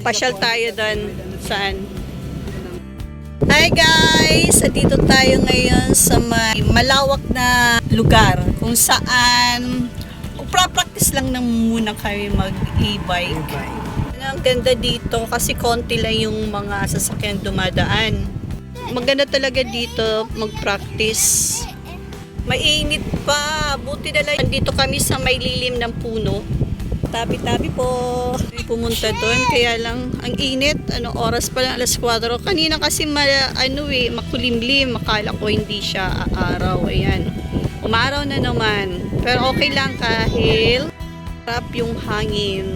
Pasyal tayo doon. Saan? Hi guys! Dito tayo ngayon sa may malawak na lugar kung saan practice lang na muna kami mag-e-bike. Ang ganda dito kasi konti lang yung mga sasakyan dumadaan. Maganda talaga dito mag-practice. Mainit pa. Buti na lang dito kami sa may lilim ng puno. Tabi-tabi po. Pumunta doon kaya lang ang init. Anong oras pa lang? Alas 4. Kanina kasi makulimlim. Akala ko hindi siya araw. Ayan. Umaraw na naman. Pero okay lang kahit sarap yung hangin.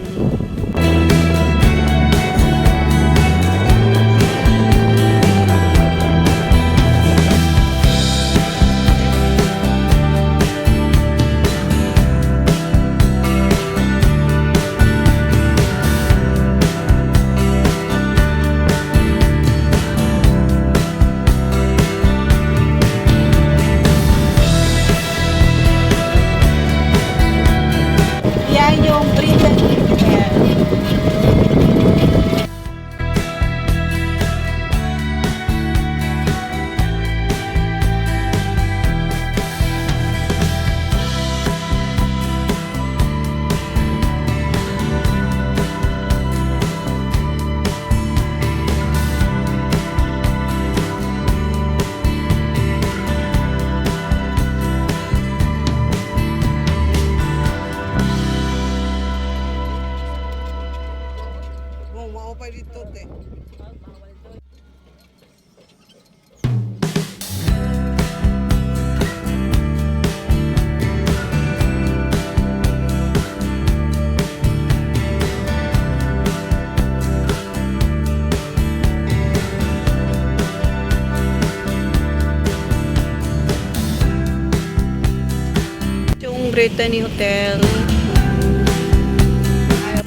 Brittany Hotel.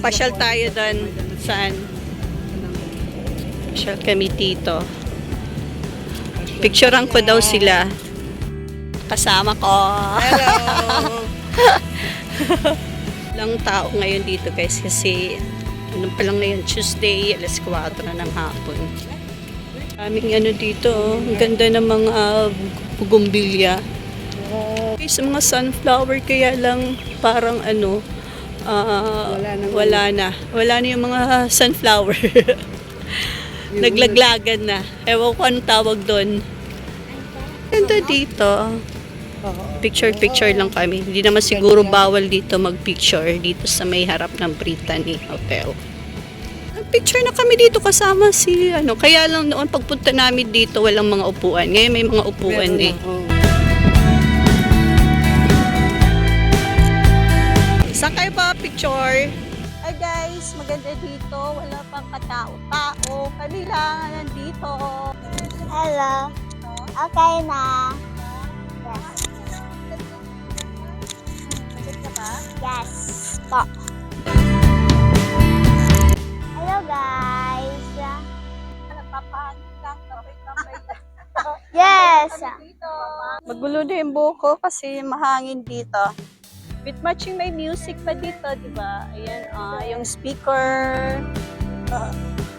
Pasyal tayo doon. Saan? Pasyal kami dito. Picturean ko daw sila. Kasama ko. Hello! Lang tao ngayon dito guys kasi ano pa lang ngayon, Tuesday, alas 4 na ng hapon. Aming ano dito, ang ganda ng mga bugumbilya. Sa mga sunflower kaya lang parang ano wala na yung mga sunflower. Naglaglagan na, ewan ko anong tawag doon. Ganda dito, picture lang kami, hindi naman siguro bawal dito mag-picture dito sa may harap ng Brittany Hotel. Picture na kami dito kasama si ano, kaya lang noon pagpunta namin dito walang mga upuan, ngayon may mga upuan eh. Saan kayo ba picture? Hi guys, maganda dito. Wala pang katao-tao. Kami lang nandito. Hello. Okay na. Yes. Maganda ka ba? Yes. Po. Hello guys. Nagpapahanap lang. Kapay-kapay lang. Yes. Magulo na yung buhok ko kasi mahangin dito. With matching may music pa dito, di ba? Ayan, yung speaker.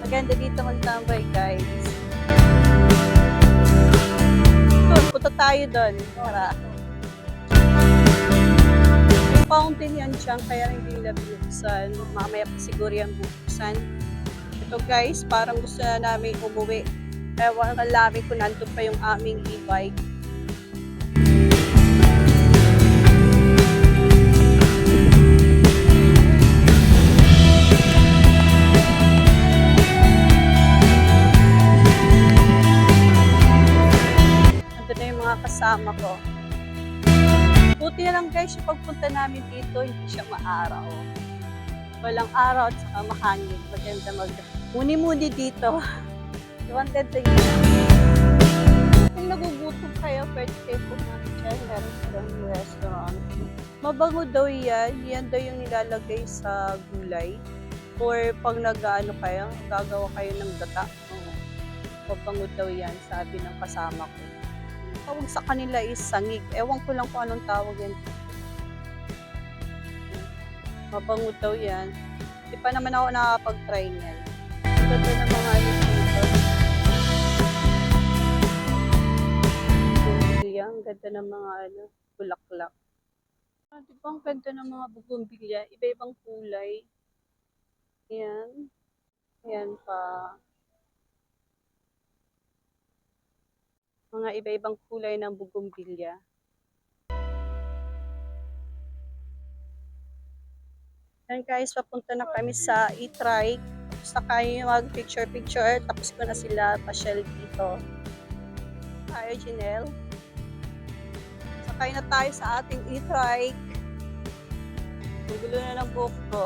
Maganda dito magtambay, guys. Doon, punta tayo doon. Para. Yung fountain yan dyan, kaya hindi nila binuksan. Mamaya pa siguro yung bubuksan. Ito guys, parang gusto na namin umuwi. Ewan ka labi kung nandun pa yung aming e-bike. Kasama ko. Buti na lang guys, yung pagpunta namin dito, hindi siya maaraw. Walang araw at saka mahangin. Maganda muni-muni dito. Wanted to yun. Kung nagugutom kayo, pwede kayo pumunta dyan. Meron restaurant. Mabango daw yan. Yan daw yung nilalagay sa gulay. Or pag nag-ano kayo, gagawa kayo ng gata. Mabango daw yan, sabi ng kasama ko. Tawag sa kanila is sangig. Ewan ko lang kung anong tawag yan. Mabango daw yan. Di pa naman ako nakapag-try niyan. Ang ganda ng mga ano dito. Bugumbilya. Ang ganda ng mga ano, bulaklak. Di ba ang ganda ng mga bugumbilya? Iba-ibang kulay. Ayan. Ayan pa. Mga iba-ibang kulay ng bugumbilya. Ayan guys, papunta na kami sa e-trike. Saka yung mag-picture-picture. Tapos ko na sila pasyal dito. Tayo, Janelle. Sakay na tayo sa ating e-trike. Ang gulo na ng buhok ko.